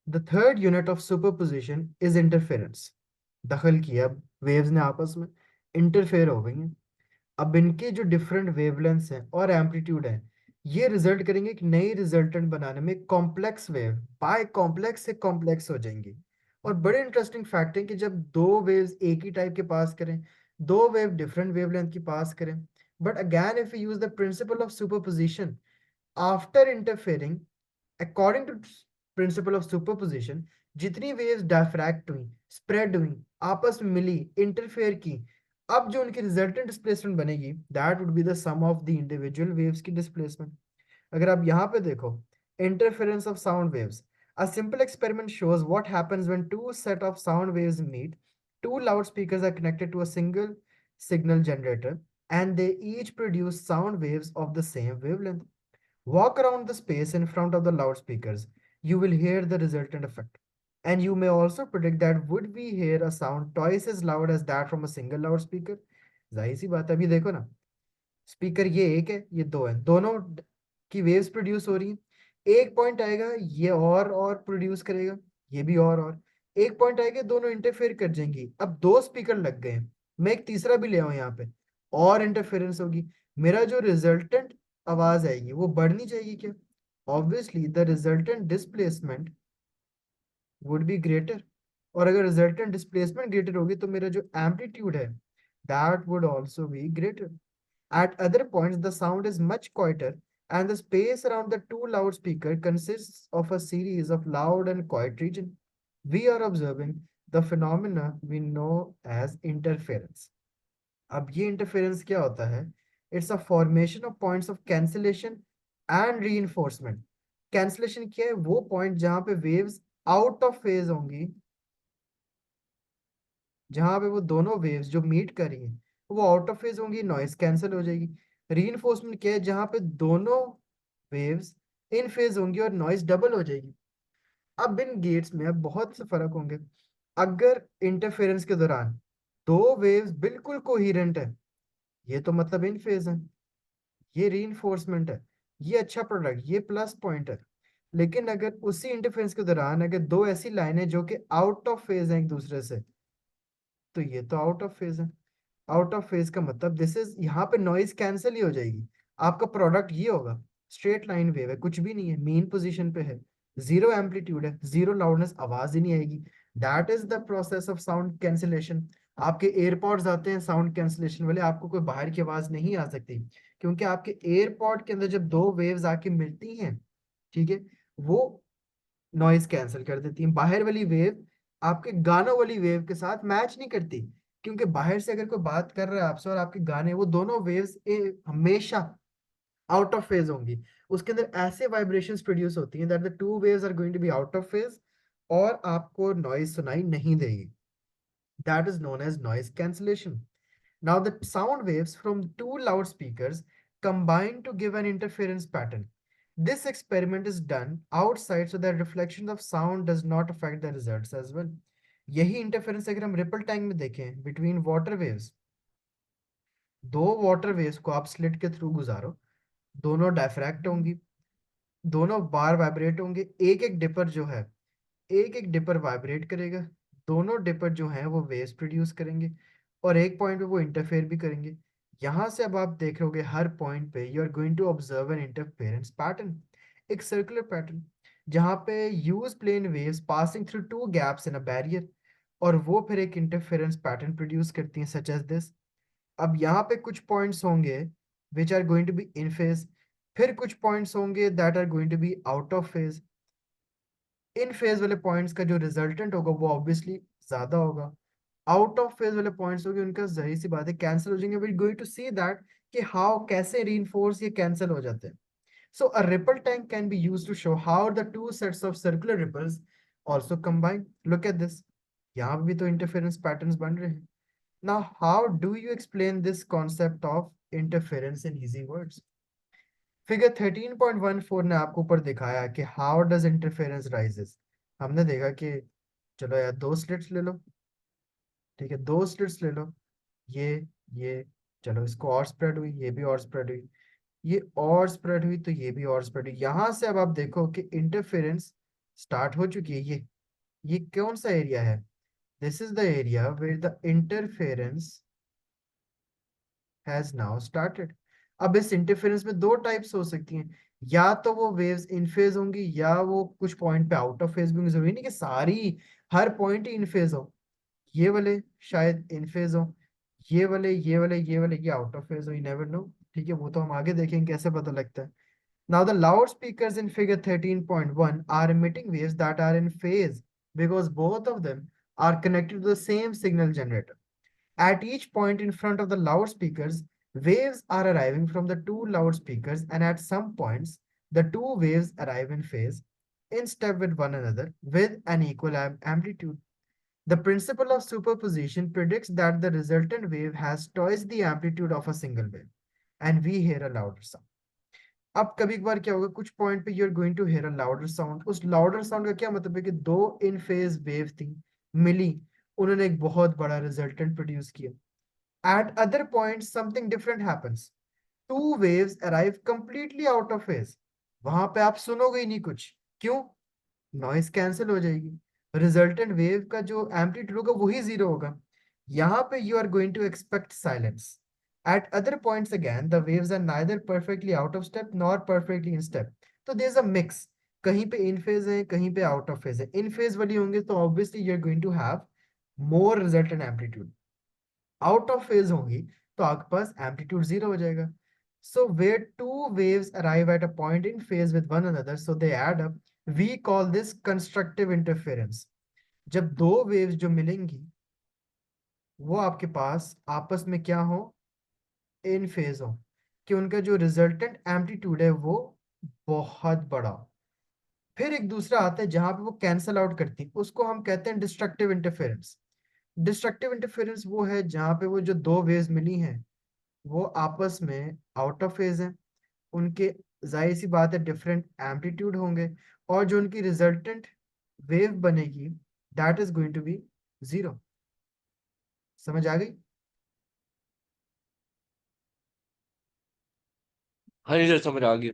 The third unit of superposition is interference. दखल किया, अब वेव्स ने आपस में इंटरफेयर हो गई हैं। अब इनके जो डिफरेंट वेवलेंथ्स हैं और एम्पलीट्यूड है, ये रिजल्ट करेंगे एक नई रिजल्टेंट बनाने में। कॉम्प्लेक्स वेव बाय कॉम्प्लेक्स से कॉम्प्लेक्स हो जाएंगी। और बड़े इंटरेस्टिंग फैक्ट है कि जब दो वेव्स एक ही टाइप के पास करें, दो वेव डिफरेंट वेवलेंथ की पास करें, but again if you use the principle of superposition after interfering according to principle of superposition, जितनी वेव्स डायफ्रैक्ट हुई, स्प्रेड हुई, आपस में मिली, इंटरफेयर की, अब जो उनकी रिजल्टेंट डिस्प्लेसमेंट बनेगी that would be the sum of the individual waves की डिस्प्लेसमेंट। अगर आप यहाँ पे देखो, interference of sound waves, a simple experiment shows what happens when two set of sound waves meet. Two loudspeakers are connected to a single signal generator and they each produce sound waves of the same wavelength. Walk around the space in front of the loudspeakers. You will hear the resultant effect. And you may also predict that would we hear a sound twice as loud as that from a single loudspeaker? जाहिर सी बात है, अभी देखो ना, speaker ये एक है, ये दो है, दोनों की वेव्स प्रोड्यूस हो रही हैं। एक पॉइंट आएगा, ये और प्रोड्यूस करेगा, ये भी और एक पॉइंट आएगा, दोनों इंटरफेयर कर जाएंगी। अब दो स्पीकर लग गए हैं, मैं एक तीसरा भी ले आऊं यहाँ पे, और इंटरफेरेंस होगी। मेरा जो रिजल्टेंट आवाज आएगी वो बढ़ नहीं जाएगी क्या? Obviously the resultant displacement would be greater. और अगर रिजल्टेंट डिस्प्लेसमेंट ग्रेटर होगी तो मेरा जो एम्पलीट्यूड है that would also be greater. At other points, the sound is much quieter, and the space around the two loudspeakers consists of a series of loud and quiet regions. We are observing the phenomena we know as interference. अब ये interference क्या होता है? It's a formation of points of cancellation and reinforcement. Cancellation क्या है? वो point जहां पे वेव्स आउट ऑफ फेज होंगी, जहां पे वो दोनों वेव्स जो मीट कर रही हैं वो आउट ऑफ फेज होंगी, नॉइस कैंसिल हो जाएगी। रीइंफोर्समेंट क्या है? जहां पे दोनों वेव्स इन फेज होंगी और नॉइस डबल हो जाएगी। अब इन गेट्स में अब बहुत से फर्क होंगे। अगर इंटरफेरेंस के दौरान दो वेव्स बिल्कुल कोहिरेंट है, ये तो मतलब इन फेज है, ये रीइंफोर्समेंट है, ये अच्छा प्रोडक्ट, ये प्लस पॉइंट है। लेकिन अगर उसी इंटरफेरेंस के दौरान अगर दो ऐसी लाइनें जो कि आउट ऑफ फेज हैं एक दूसरे से, तो ये तो आउट ऑफ फेज है। आउट ऑफ फेज का मतलब दिस इज, यहाँ पे नॉइज कैंसिल ही हो जाएगी। आपका प्रोडक्ट ये होगा, स्ट्रेट लाइन वेव है, कुछ भी नहीं है, मेन पोजीशन पे है, जीरो एम्पलीट्यूड है, जीरो लाउडनेस, आवाज ही नहीं आएगी। That is the process of sound cancellation. आपके एयरपॉड्स आते हैं साउंड कैंसिलेशन वाले, आपको कोई बाहर की आवाज नहीं आ सकती, क्योंकि आपके एयरपॉड के अंदर जब दो वेव्स आके मिलती हैं, ठीक है, वो नॉइज कैंसिल कर देती हैं। बाहर वाली वेव आपके गानों वाली वेव के साथ मैच नहीं करती, क्योंकि बाहर से अगर कोई बात कर रहा है आपसे और आपके गाने, वो दोनों वेव्स हमेशा आउट ऑफ फेज होंगी। उसके अंदर ऐसे वाइब्रेशंस प्रोड्यूस होती हैं that the two waves are going to be out of phase, और आपको नॉइज सुनाई नहीं देगी। That is known as noise cancellation. Now the sound waves from two loudspeakers combine to give an interference pattern. This experiment is done outside so that reflection of sound does not affect the results as well. यही interference अगर हम ripple tank में देखें between water waves, दो water waves को आप slit के through गुजारो, दोनों डायफ्रैक्ट होंगी, दोनों बार वाइब्रेट होंगे, एक एक डिपर जो है, एक एक डिपर वाइब्रेट करेगा, दोनों डिपर जो हैं वो वेव्स प्रोड्यूस करेंगे, और एक पॉइंट पे वो इंटरफेयर भी करेंगे। यहां से अब आप देखोगे हर पॉइंट पे you are going to observe an interference pattern, एक सर्कुलर पैटर्न, जहां पे use plane waves passing through two gaps in a barrier, और वो फिर एक इंटरफेरेंस पैटर्न प्रोड्यूस करती हैं सच एज दिस। अब यहाँ पे कुछ पॉइंट्स होंगे which are going to be in phase, फिर कुछ पॉइंट्स होंगे that are going to be out of phase. In phase वाले पॉइंट्स का जो रिजल्टेंट होगा वो ऑब्वियसली ज्यादा होगा, आउट ऑफ फेज वाले पॉइंट्स होंगे उनका जाहिर सी बात है कैंसिल हो जाएंगे। We going to see that कि हाउ कैसे रीइंफोर्स ये कैंसिल हो जाते हैं। So a ripple tank can be used to show how the two sets of circular ripples also combine. Look at this, यहाँ पे भी तो इंटरफेरेंस पैटर्न्स बन रहे हैं। Now how do you explain this concept of interference in easy words? Figure 13.14 ने आपको ऊपर दिखाया कि हाउ डज इंटरफेरेंस राइजेस। हमने देखा कि चलो यार दो स्लिट्स ले लो, ठीक है, दो स्लिट्स ले लो, ये ये चलो इसको और स्प्रेड हुई, ये भी और स्प्रेड हुई, ये और स्प्रेड हुई, तो ये भी और स्प्रेड हुई। यहां से अब आप देखो कि इंटरफेरेंस स्टार्ट हो चुकी है ये कौन सा एरिया है? This is the area where the interference has now started. अब इस इंटरफेरेंस में दो टाइप्स हो सकती हैं, या तो वो वेव्स इन फेज होंगी या वो कुछ पॉइंट पे आउट ऑफ फेज भी होंगी। जरूरी नहीं कि सारी हर पॉइंट ही इन फेज हो। ये वाले शायद इन फेज हो, ये वाले ये आउट ऑफ फेज हो, यू नेवर नो। ठीक है, वो तो हम आगे देखेंगे कैसे पता लगता है। Now the loudspeakers in figure 13.1 are emitting waves that are in phase because both of them are connected to the same signal generator. At each point in front of the loudspeakers, waves are arriving from the two loudspeakers, and at some points, the two waves arrive in phase, in step with one another, with an equal amplitude. The principle of superposition predicts that the resultant wave has twice the amplitude of a single wave, and we hear a louder sound. अब कभी कभार क्या होगा, कुछ point पे you are going to hear a louder sound. उस louder sound का क्या मतलब है कि दो इन फेज वेव थी, मिली, उन्होंने एक बहुत बड़ा रिजल्टेंट प्रोड्यूस किया। At other points, something different happens. Two waves arrive completely out of phase. वहां पे आप सुनोगे ही नहीं कुछ। क्यों? नॉइस कैंसिल हो जाएगी। रिजल्टेंट वेव का जो एम्पलीट्यूड होगा वही जीरो होगा। यहाँ पे you are going to expect silence. At other points again, the waves are neither perfectly out of step nor perfectly in step. तो there's a mix. कहीं पे इन फेज है, कहीं पे आउट ऑफ फेज है। इन फेज वाली होंगे तो obviously you are going to have more resultant amplitude. Out of phase होंगी तो आपके पास एम्पलीट्यूड जीरो हो जाएगा। So where two waves arrive at a point in phase with one another so they add up, we call this constructive interference. जब दो waves जो मिलेंगी वो आपके पास आपस में क्या हो, इन फेज हो, कि उनका जो रिजल्टेंट एम्पलीट्यूड है वो बहुत बड़ा। फिर एक दूसरा आता है जहां पे वो कैंसल आउट करती है, उसको हम कहते हैं डिस्ट्रक्टिव इंटरफेरेंस। डिस्ट्रक्टिव इंटरफेरेंस वो है जहां पे वो जो दो वेव्स मिली हैं वो आपस में आउट ऑफ फेज है, उनके जाहिर सी बात है डिफरेंट एम्पलीट्यूड होंगे, और जो उनकी रिजल्टेंट वेव बनेगी that is going to be zero. समझ आ गई? हाँ जी सर, समझ आ गया।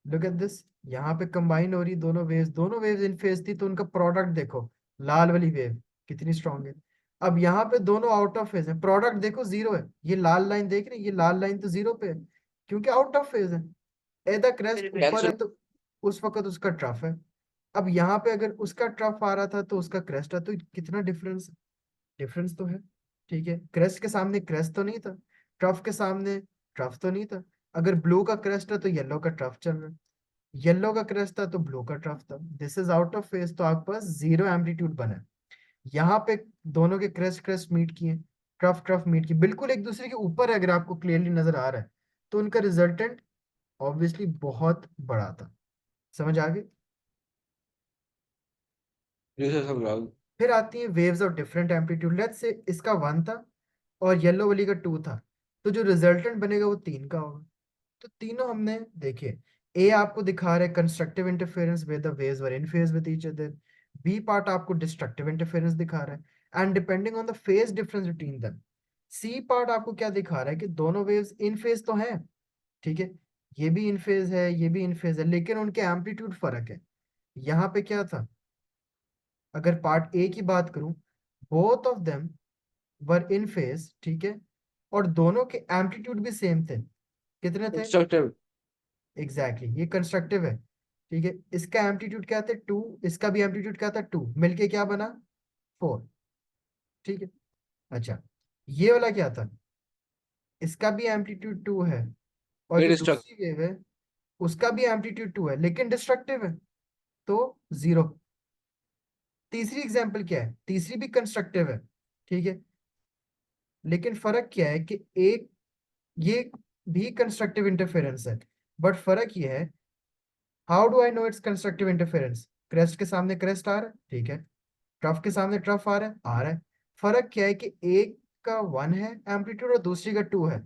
लुक एट दिस, यहाँ पे कंबाइन हो रही दोनों वेव्स इन फेज थी तो उनका प्रोडक्ट देखो, लाल वाली वेव कितनी स्ट्रांग है। अब यहाँ पे दोनों आउट ऑफ फेज है, प्रोडक्ट देखो जीरो है। ये लाल लाइन देख रहे हैं, ये लाल लाइन तो जीरो पे है क्योंकि आउट ऑफ फेज है। एदा क्रेस्ट ऊपर कैंसिल। है तो उस वक्त उसका ट्रफ है। अब यहाँ पे अगर उसका ट्रफ आ रहा था तो उसका क्रेस्ट है, तो कितना डिफरेंस, डिफरेंस तो है। ठीक है, क्रेस्ट के सामने क्रेस्ट तो नहीं था, ट्रफ के सामने ट्रफ तो नहीं था। अगर ब्लू का क्रेस्ट है तो येलो का ट्रफ चल रहा है, येलो का क्रेस्ट था तो ब्लू का ट्रफ था। This is out of phase, तो आपके पास जीरो एम्पलीट्यूड बना है। यहाँ पे दोनों के क्रेस्ट क्रेस्ट मीट किए, ट्रफ ट्रफ मीट किए, बिल्कुल एक दूसरे के ऊपर है, अगर आपको क्लियरली नजर आ रहा है तो उनका रिजल्टेंट ऑब्वियसली बहुत बड़ा था। समझ आ गई? जी सर, समझ आ गया। फिर आती है waves of different amplitude. Let's say इसका वन था और येलो वाली का टू था, तो जो रिजल्टेंट बनेगा वो तीन का होगा। तो तीनों हमने देखे। ए आपको दिखा रहे constructive interference with the waves were in phase with each other. B part आपको डिस्ट्रक्टिव इंटरफेरेंस दिखा रहा है and depending on the phase difference between them. C part आपको क्या दिखा रहा है कि दोनों वेव्स इन फेज तो हैं, ठीक है, ये भी इन फेज है, ये भी इन फेज है, लेकिन उनके एम्पलीट्यूड फर्क है। यहाँ पे क्या था, अगर पार्ट ए की बात करूं, both of them were in phase, ठीक है, और दोनों के एम्पलीट्यूड भी सेम थे। कितने थे? कंस्ट्रक्टिव। एग्जैक्टली exactly, ये कंस्ट्रक्टिव है। ठीक है, इसका एम्पलीट्यूड क्या था, टू, इसका भी एम्पलीट्यूड क्या था, टू, मिलके क्या बना, फोर। ठीक है, अच्छा, ये वाला क्या था, इसका भी एम्पलीट्यूड टू है और ये जो डिस्ट्रक्ट। दूसरी वेव है उसका भी एम्पलीट्यूड टू है लेकिन डिस्ट्रक्टिव है, तो जीरो। तीसरी एग्जाम्पल क्या है, तीसरी भी कंस्ट्रक्टिव है, ठीक है, लेकिन फर्क क्या है कि एक, ये भी कंस्ट्रक्टिव इंटरफेरेंस है, बट फर्क ये है, how do I know it's constructive interference, crest के सामने क्रेस्ट आ रहा है, ठीक है, ट्रफ के सामने ट्रफ आ रहा है। फर्क क्या है कि एक का वन है एम्पलीट्यूड और दूसरी का टू है,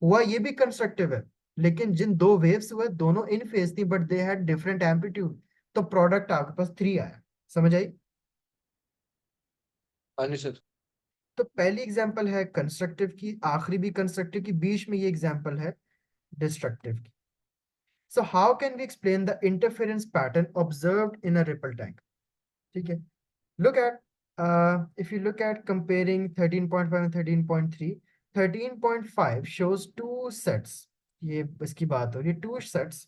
हुआ ये भी कंस्ट्रक्टिव है, लेकिन जिन दो वेव्स हुए दोनों इन फेज थी but they had different amplitude, तो प्रोडक्ट आपके पास थ्री आया। समझ आई? हाँ जी सर। तो पहली एग्जांपल है कंस्ट्रक्टिव की, आखिरी भी कंस्ट्रक्टिव की, बीच में ये एग्जांपल है डिस्ट्रक्टिव की। So how can we explain the interference pattern observed in a ripple tank? ठीक है. Look at, if you look at comparing 13.5 and 13.3, 13.5 shows two sets. ये इसकी बात हो रही है, two sets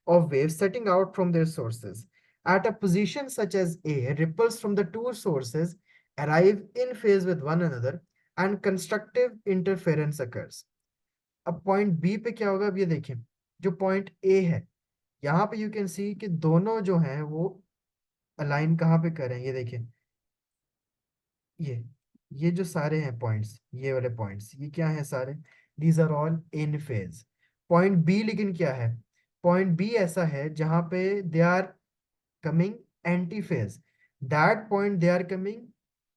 of waves setting out from their sources. At a position such as A, ripples from the two sources arrive in phase with one another and constructive interference occurs. अब point B पे क्या होगा, अब ये देखें, जो point A है, यहाँ पे यू कैन सी कि दोनों जो हैं वो अलाइन कहाँ पे करें, ये देखें, ये ये जो सारे हैं पॉइंट्स, ये वाले पॉइंट्स, ये क्या हैं सारे, these are all in phase. Point B लेकिन क्या है, पॉइंट बी ऐसा है जहां पे they are coming anti-phase. That point they are coming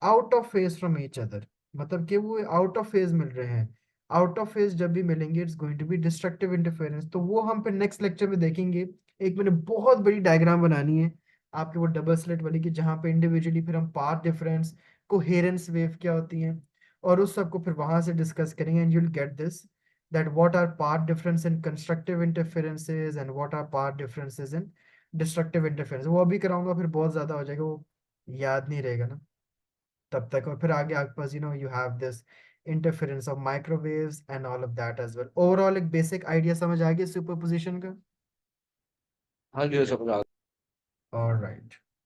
out of phase from each other. मतलब कि वो आउट ऑफ फेज मिल रहे हैं. आउट ऑफ फेज जब भी मिलेंगे it's going to be destructive interference. तो वो हम फिर नेक्स्ट लेक्चर में देखेंगे. एक मैंने बहुत बड़ी डायग्राम बनानी है आपके वो डबल स्लिट वाली की, जहाँ पे इंडिविजुअली फिर हम पाथ डिफरेंस, कोहेरेंस वेव क्या होती हैं, और उस सबको फिर वहां से डिस्कस करेंगे. And you will get this, that what are path difference in constructive interferences and what are path differences in destructive interference. वो अभी कराऊंगा, फिर बहुत ज्यादा हो जाएगा, वो याद नहीं रहेगा ना तब तक. और फिर आगे आपके पास you have this interference of microwaves and all of that as well. Overall एक बेसिक आइडिया समझ आ गया सुपरपोजिशन का. हाँ जी, समझ आ गया. ऑलराइट.